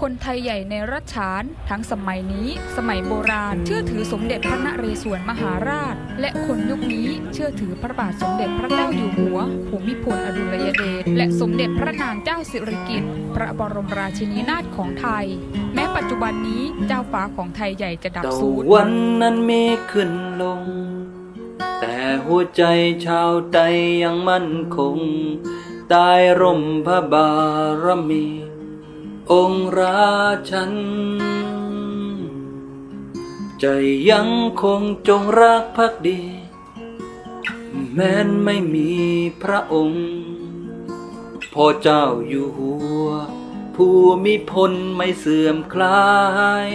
คนไทยใหญ่ในรัชฉานทั้งสมัยนี้สมัยโบราณเชื่อถือสมเด็จพระนเรศวรมหาราชและคนยุคนี้เชื่อถือพระบาทสมเด็จพระเจ้าอยู่หัวภูมิพลอดุลยเดชและสมเด็จพระนางเจ้าสิริกิติ์พระบรมราชินีนาถของไทยแม้ปัจจุบันนี้เจ้าฟ้าของไทยใหญ่จะดับสูญวันนั้นมีขึ้นลงแต่หัวใจชาวไทยยังมั่นคงใต้ร่มพระบารมีองค์ราชันใจยังคงจงรักภักดีแม้นไม่มีพระองค์พ่อเจ้าอยู่หัวภูมิพลไม่เสื่อมคลาย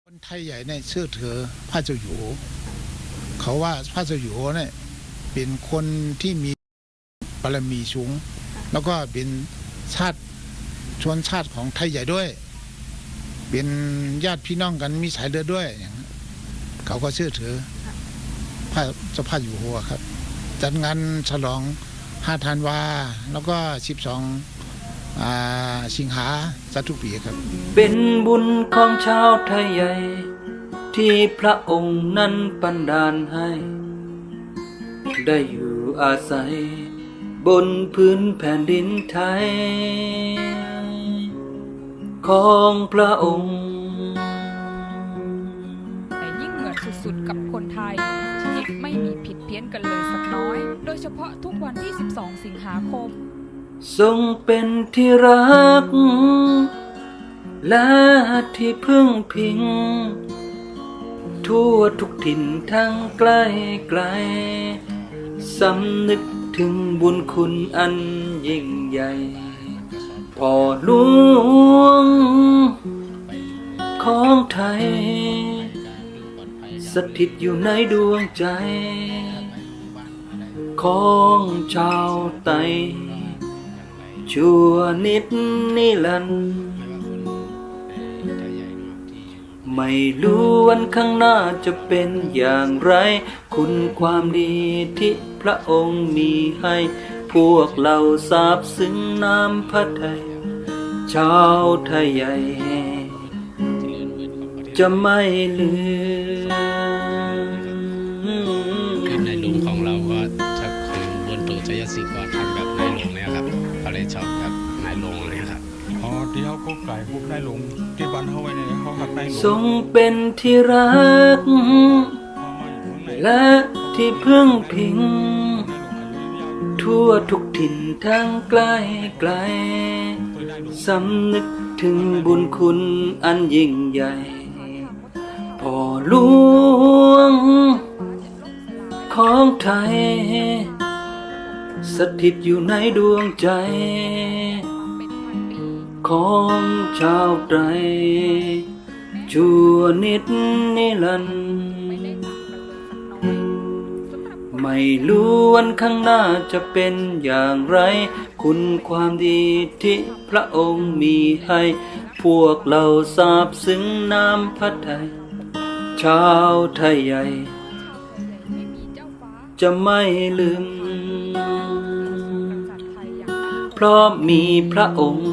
คนไทยใหญ่เนี่ยเชื่อถือพระเจ้าอยู่หัวเขาว่าพระเจ้าอยู่หัวเนี่ยเป็นคนที่มีบารมีสูงแล้วก็เป็นชาติชนชาติของไทยใหญ่ด้วยเป็นญาติพี่น้องกันมีสายเลือดด้วยอย่างเขาก็เชื่อถือพระเจ้าอยู่หัวครับจัดงานฉลอง5 ธันวาแล้วก็12 สิงหาทุกปีครับเป็นบุญของชาวไทยใหญ่ที่พระองค์นั้นบันดาลให้ได้อยู่อาศัยบนพื้นแผ่นดินไทยของพระองค์แต่ยิ่งเหมือนสุดๆกับคนไทยที่ไม่มีผิดเพี้ยนกันเลยสักน้อยโดยเฉพาะทุกวันที่12 สิงหาคมทรงเป็นที่รักและที่พึ่งพิงทั่วทุกถิ่นทั้งใกล้ไกลสำนึกถึงบุญคุณอันยิ่งใหญ่พ่อหลวงของไทยสถิตอยู่ในดวงใจของชาวไทยชั่วนิดนิรันดร์ไม่รู้วันข้างหน้าจะเป็นอย่างไรคุณความดีที่พระองค์มีให้พวกเราซาบซึ้งน้ำพระทัยชาวไทยใหญ่จะไม่ลืมในหลวงของเราก็ถ้าของบนตัวชัยศรีก็ทำแบบในหลวงเนี่ยครับเขาเลยชอบแบบในหลวงเลยครับที่เขาก็ไก่พวกนายหลวงที่บ้านเขาไว้เนี่ยเขาหักนายหลวงทรงเป็นที่รักและที่พึ่งพิงทั่วทุกถิ่นทั้งใกล้ไกลสำนึกถึงบุญคุณอันยิ่งใหญ่พ่อหลวงของไทยสถิตอยู่ในดวงใจของชาวไทยชั่วนิดนิรันดร์ไม่รู้วันข้างหน้าจะเป็นอย่างไรคุณความดีที่พระองค์มีให้พวกเราซาบซึ้งน้ำพระทัยชาวไทยใหญ่จะไม่ลืมเพราะมีพระองค์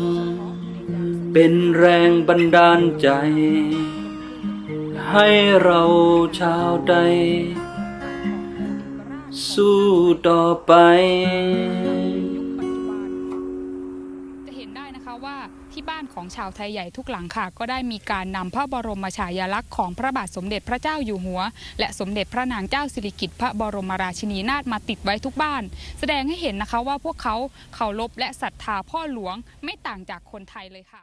เป็นแรงบันดาลใจให้เราชาวใดสู้ต่อไปจะเห็นได้นะคะว่าที่บ้านของชาวไทยใหญ่ทุกหลังค่ะก็ได้มีการนำพระบรมฉายาลักษณ์ของพระบาทสมเด็จพระเจ้าอยู่หัวและสมเด็จพระนางเจ้าสิริกิติ์พระบรมราชินีนาถมาติดไว้ทุกบ้านแสดงให้เห็นนะคะว่าพวกเขาเคารพและศรัทธาพ่อหลวงไม่ต่างจากคนไทยเลยค่ะ